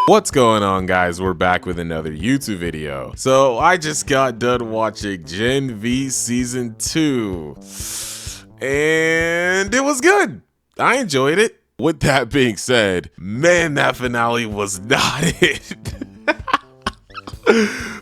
What's going on, guys? We're back with another YouTube video. So I just got done watching Gen V Season 2 and it was good. I enjoyed it. With that being said, man, that finale was not it.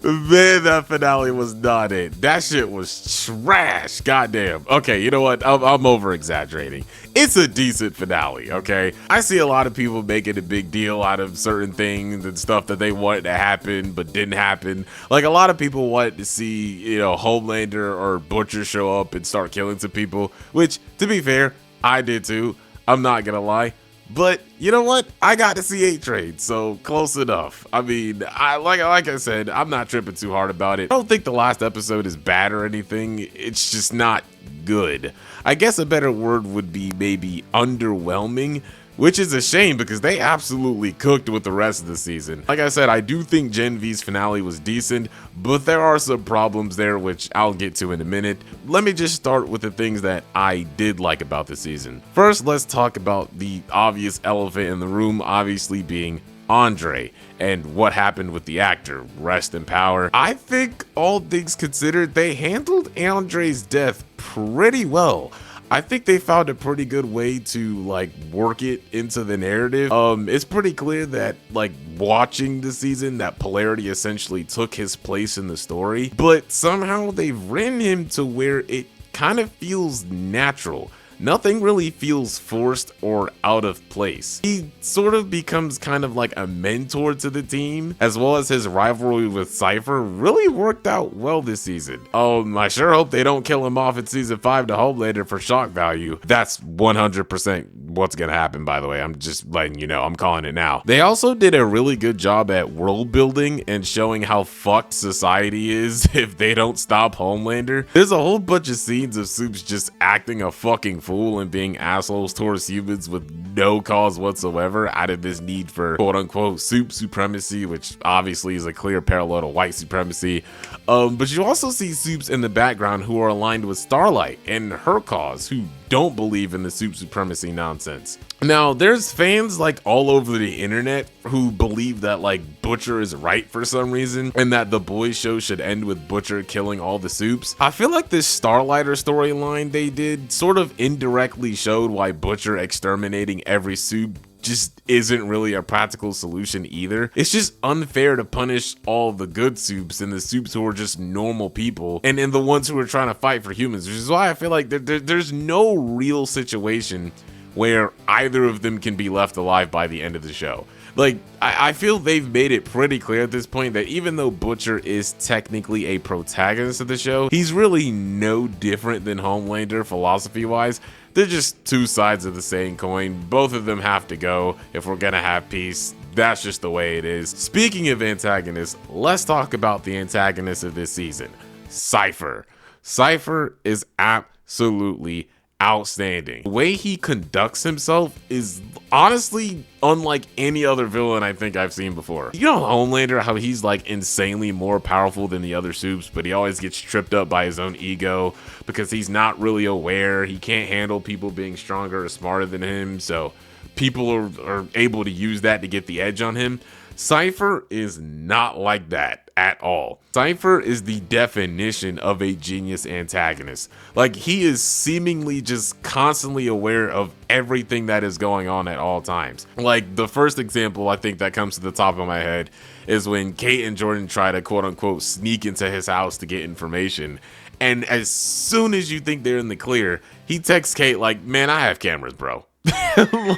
Man, that finale was not it. That shit was trash. Goddamn. Okay, you know what? I'm over exaggerating. It's a decent finale, okay? I see a lot of people making a big deal out of certain things and stuff that they wanted to happen but didn't happen. Like, a lot of people wanted to see, you know, Homelander or Butcher show up and start killing some people, which, to be fair, I did too. I'm not gonna lie. But you know what? I got to see 8-Train, so close enough. I mean, like I said, I'm not tripping too hard about it. I don't think the last episode is bad or anything. It's just not good. I guess a better word would be maybe underwhelming, which is a shame because they absolutely cooked with the rest of the season. Like I said, I do think Gen V's finale was decent, but there are some problems there which I'll get to in a minute. Let me just start with the things that I did like about the season. First, let's talk about the obvious elephant in the room, obviously being Andre and what happened with the actor. Rest in power. I think, all things considered, they handled Andre's death pretty well. I think they found a pretty good way to like work it into the narrative. It's pretty clear that like watching the season that Polarity essentially took his place in the story, but somehow they've written him to where it kind of feels natural. Nothing really feels forced or out of place. He sort of becomes kind of like a mentor to the team, as well as his rivalry with Cipher really worked out well this season. I sure hope they don't kill him off in season 5 to Homelander for shock value. That's 100% what's gonna happen, by the way. I'm just letting you know, I'm calling it now. They also did a really good job at world building and showing how fucked society is if they don't stop Homelander. There's a whole bunch of scenes of Soups just acting a fucking fool and being assholes towards humans with no cause whatsoever out of this need for quote-unquote soup supremacy, which obviously is a clear parallel to white supremacy. But you also see Soups in the background who are aligned with Starlight and her cause, who don't believe in the soup supremacy nonsense. Now, there's fans like all over the internet who believe that like Butcher is right for some reason and that the boys show should end with Butcher killing all the soups. I feel like this Starlighter storyline they did sort of indirectly showed why Butcher exterminating every soup just isn't really a practical solution either. It's just unfair to punish all the good soups and the soups who are just normal people and the ones who are trying to fight for humans, which is why I feel like there's no real situation where either of them can be left alive by the end of the show. Like, I feel they've made it pretty clear at this point that even though Butcher is technically a protagonist of the show, he's really no different than Homelander philosophy-wise. They're just two sides of the same coin. Both of them have to go if we're gonna have peace. That's just the way it is. Speaking of antagonists, let's talk about the antagonist of this season, Cipher. Cipher is absolutely outstanding. The way he conducts himself is honestly unlike any other villain I think I've seen before. You know Homelander, how he's like insanely more powerful than the other soups, but he always gets tripped up by his own ego because he's not really aware. He can't handle people being stronger or smarter than him, so people are able to use that to get the edge on him. Cipher is not like that at all. Cipher is the definition of a genius antagonist. Like, he is seemingly just constantly aware of everything that is going on at all times. Like, the first example I think that comes to the top of my head is when Kate and Jordan try to quote-unquote sneak into his house to get information. And as soon as you think they're in the clear, he texts Kate like, "Man, I have cameras, bro."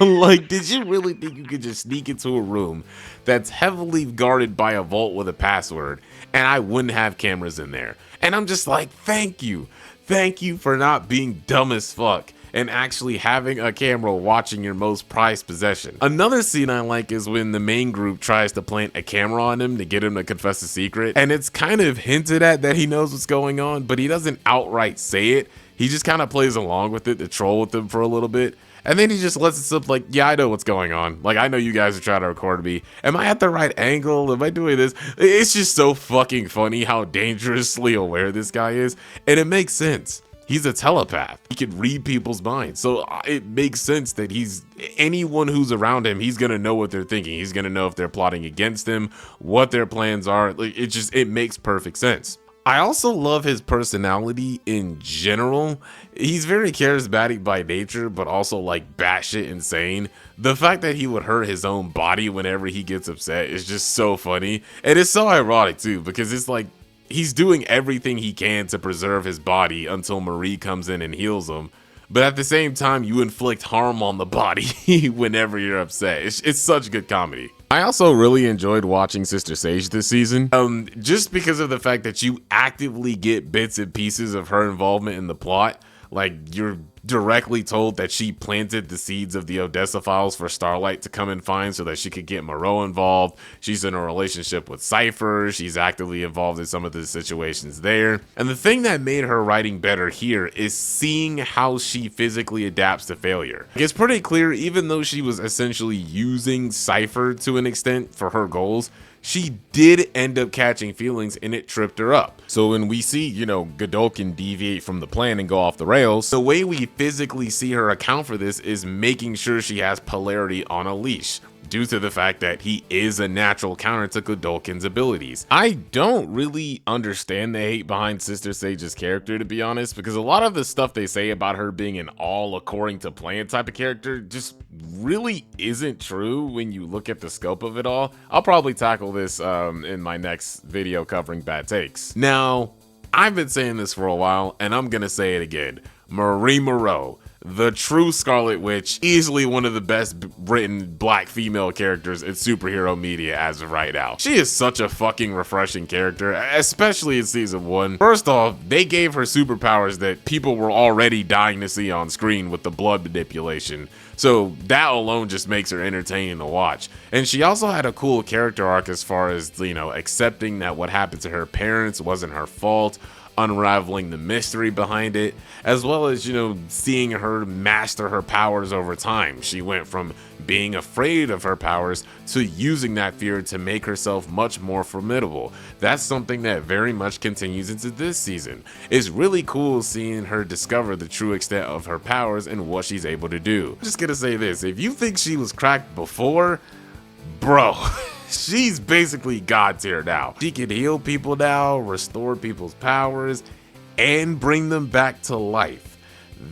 Like, did you really think you could just sneak into a room that's heavily guarded by a vault with a password and I wouldn't have cameras in there? And I'm just like, thank you for not being dumb as fuck and actually having a camera watching your most prized possession. Another scene I like is when the main group tries to plant a camera on him to get him to confess a secret, and it's kind of hinted at that he knows what's going on, but he doesn't outright say it. He just kind of plays along with it to troll with them for a little bit. And then he just lets it slip like, yeah, I know what's going on. Like, I know you guys are trying to record me. Am I at the right angle? Am I doing this? It's just so fucking funny how dangerously aware this guy is. And it makes sense. He's a telepath. He can read people's minds. So it makes sense that anyone who's around him, he's gonna know what they're thinking. He's gonna know if they're plotting against him, what their plans are. Like, it makes perfect sense. I also love his personality in general. He's very charismatic by nature, but also like batshit insane. The fact that he would hurt his own body whenever he gets upset is just so funny. And it's so ironic too, because it's like he's doing everything he can to preserve his body until Marie comes in and heals him. But at the same time, you inflict harm on the body whenever you're upset. It's such good comedy. I also really enjoyed watching Sister Sage this season, just because of the fact that you actively get bits and pieces of her involvement in the plot. Like, you're directly told that she planted the seeds of the Odessa files for Starlight to come and find so that she could get Moreau involved. She's in a relationship with Cipher. She's actively involved in some of the situations there. And the thing that made her writing better here is seeing how she physically adapts to failure. It's pretty clear, even though she was essentially using Cipher to an extent for her goals, she did end up catching feelings and it tripped her up. So when we see, Godolkin deviate from the plan and go off the rails, the way we physically see her account for this is making sure she has polarity on a leash, due to the fact that he is a natural counter to Godolkin's abilities. I don't really understand the hate behind Sister Sage's character, to be honest, because a lot of the stuff they say about her being an all according to plan type of character just really isn't true when you look at the scope of it all. I'll probably tackle this in my next video covering bad takes. Now, I've been saying this for a while, and I'm gonna say it again. Marie Moreau, the true Scarlet Witch, easily one of the best written black female characters in superhero media as of right now. She is such a fucking refreshing character, especially in season 1. First off, they gave her superpowers that people were already dying to see on screen with the blood manipulation. So that alone just makes her entertaining to watch. And she also had a cool character arc as far as, accepting that what happened to her parents wasn't her fault, unraveling the mystery behind it, as well as, seeing her master her powers over time. She went from being afraid of her powers to using that fear to make herself much more formidable. That's something that very much continues into this season. It's really cool seeing her discover the true extent of her powers and what she's able to do. I'm just gonna say this, if you think she was cracked before, bro, she's basically God tier now. She can heal people now, restore people's powers, and bring them back to life.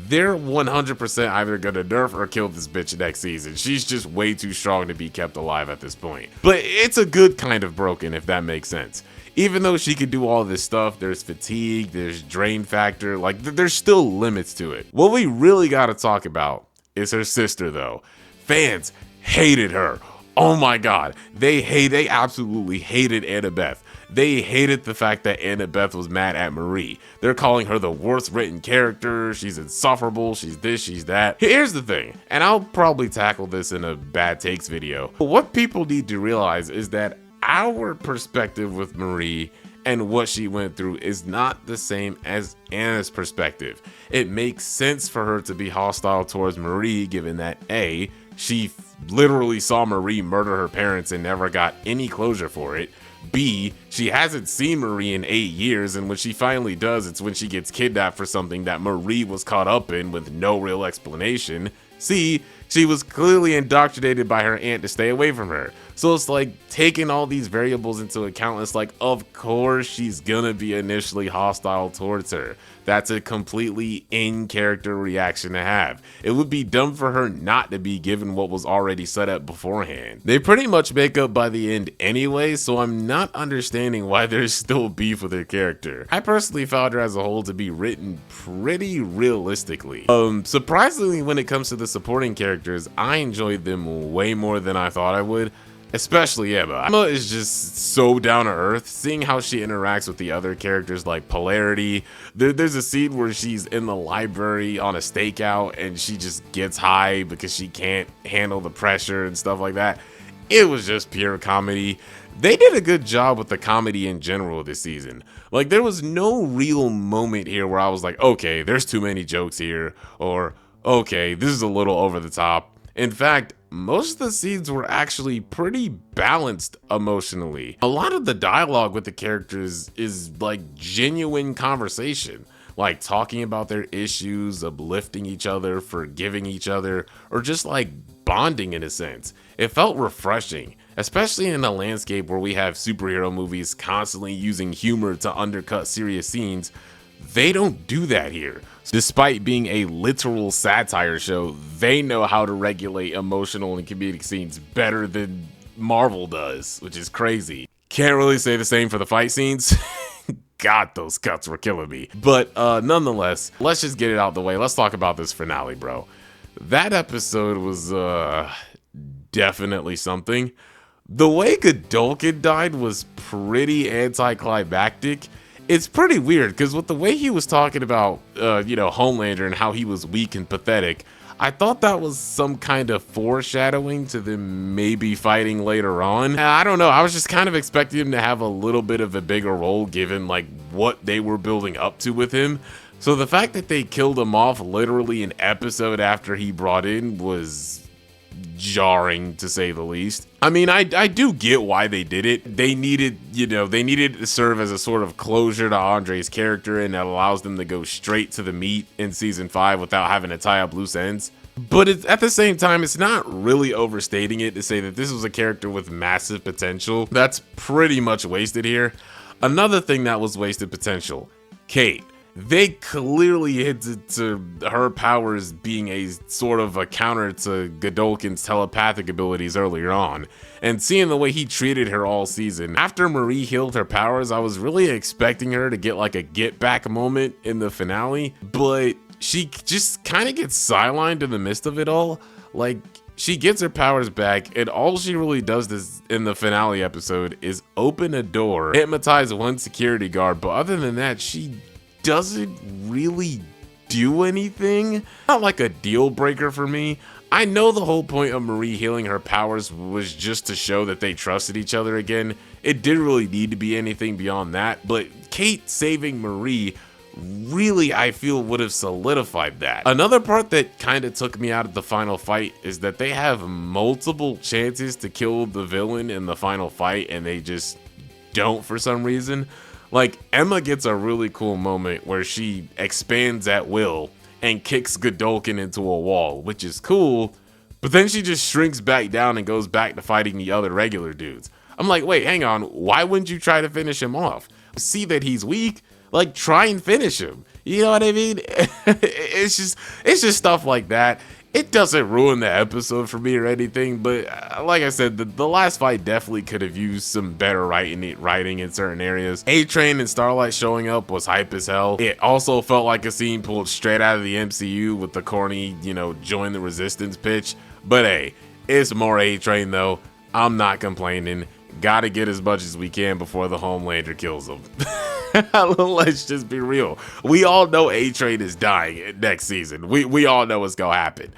They're 100% either gonna nerf or kill this bitch next season. She's just way too strong to be kept alive at this point. But it's a good kind of broken, if that makes sense. Even though she can do all this stuff, there's fatigue, there's drain factor, there's still limits to it. What we really gotta talk about is her sister though. Fans hated her. Oh my god, they absolutely hated Annabeth. They hated the fact that Annabeth was mad at Marie. They're calling her the worst written character, she's insufferable, she's this, she's that. Here's the thing, and I'll probably tackle this in a bad takes video, but what people need to realize is that our perspective with Marie and what she went through is not the same as Anna's perspective. It makes sense for her to be hostile towards Marie, given that A, she literally saw Marie murder her parents and never got any closure for it. B, she hasn't seen Marie in 8 years, and when she finally does, it's when she gets kidnapped for something that Marie was caught up in with no real explanation. C, she was clearly indoctrinated by her aunt to stay away from her. So it's like taking all these variables into account, it's like, of course she's gonna be initially hostile towards her. That's a completely in-character reaction to have. It would be dumb for her not to be, given what was already set up beforehand. They pretty much make up by the end anyway, so I'm not understanding why there's still beef with her character. I personally found her as a whole to be written pretty realistically. Surprisingly, when it comes to the supporting characters, I enjoyed them way more than I thought I would. Especially Emma. Emma is just so down to earth. Seeing how she interacts with the other characters like Polarity. There's a scene where she's in the library on a stakeout and she just gets high because she can't handle the pressure and stuff like that. It was just pure comedy. They did a good job with the comedy in general this season. Like, there was no real moment here where I was like, okay, there's too many jokes here, or okay, this is a little over the top. In fact, most of the scenes were actually pretty balanced emotionally. A lot of the dialogue with the characters is like genuine conversation. like talking about their issues, uplifting each other, forgiving each other, or just like bonding in a sense. It felt refreshing, especially in a landscape where we have superhero movies constantly using humor to undercut serious scenes. They don't do that here. Despite being a literal satire show, they know how to regulate emotional and comedic scenes better than Marvel does, which is crazy. Can't really say the same for the fight scenes. God, those cuts were killing me. But nonetheless, let's just get it out the way. Let's talk about this finale, bro. That episode was definitely something. The way Godolkin died was pretty anticlimactic. It's pretty weird because with the way he was talking about, Homelander and how he was weak and pathetic, I thought that was some kind of foreshadowing to them maybe fighting later on. I don't know. I was just kind of expecting him to have a little bit of a bigger role given like what they were building up to with him. So the fact that they killed him off literally an episode after he brought in was jarring, to say the least. I mean, I do get why they did it. They needed to serve as a sort of closure to Andre's character, and that allows them to go straight to the meat in season 5 without having to tie up loose ends. But at the same time, it's not really overstating it to say that this was a character with massive potential. That's pretty much wasted here. Another thing that was wasted potential, Kate. They clearly hinted to her powers being a sort of a counter to Godolkin's telepathic abilities earlier on, and seeing the way he treated her all season. After Marie healed her powers, I was really expecting her to get like a get back moment in the finale, but she just kind of gets sidelined in the midst of it all. Like, she gets her powers back, and all she really does this in the finale episode is open a door, hypnotize one security guard, but other than that, she doesn't really do anything. Not like a deal breaker for me. I know the whole point of Marie healing her powers was just to show that they trusted each other again. It didn't really need to be anything beyond that, but Kate saving Marie really, I feel, would have solidified that. Another part that kind of took me out of the final fight is that they have multiple chances to kill the villain in the final fight and they just don't for some reason. Like, Emma gets a really cool moment where she expands at will and kicks Godolkin into a wall, which is cool, but then she just shrinks back down and goes back to fighting the other regular dudes. I'm like, wait, hang on, why wouldn't you try to finish him off? See that he's weak? Like, try and finish him. You know what I mean? It's just stuff like that. It doesn't ruin the episode for me or anything, but like I said, the last fight definitely could have used some better writing in certain areas. A-Train and Starlight showing up was hype as hell. It also felt like a scene pulled straight out of the MCU with the corny, join the resistance pitch. But hey, it's more A-Train though. I'm not complaining. Gotta get as much as we can before the Homelander kills him. Let's just be real. We all know A-Train is dying next season. We all know what's gonna happen.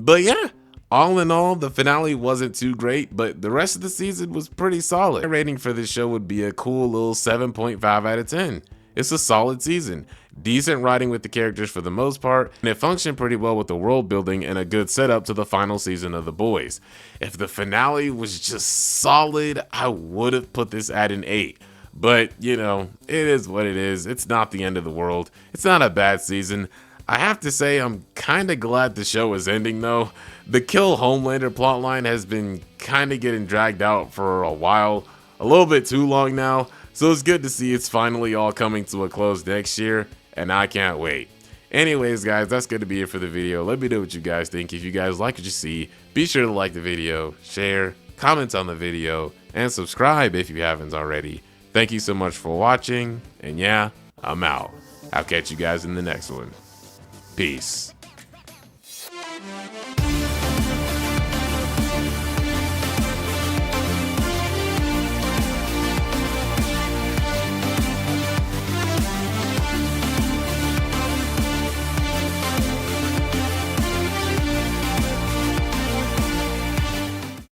But yeah, all in all, the finale wasn't too great, but the rest of the season was pretty solid. My rating for this show would be a cool little 7.5 out of 10. It's a solid season. Decent writing with the characters for the most part, and it functioned pretty well with the world building and a good setup to the final season of The Boys. If the finale was just solid, I would have put this at an 8. But, it is what it is. It's not the end of the world. It's not a bad season. I have to say, I'm kind of glad the show is ending, though. The Kill Homelander plotline has been kind of getting dragged out for a while. A little bit too long now. So it's good to see it's finally all coming to a close next year, and I can't wait. Anyways, guys, that's going to be it for the video. Let me know what you guys think. If you guys like what you see, be sure to like the video, share, comment on the video, and subscribe if you haven't already. Thank you so much for watching, and yeah, I'm out. I'll catch you guys in the next one. Peace.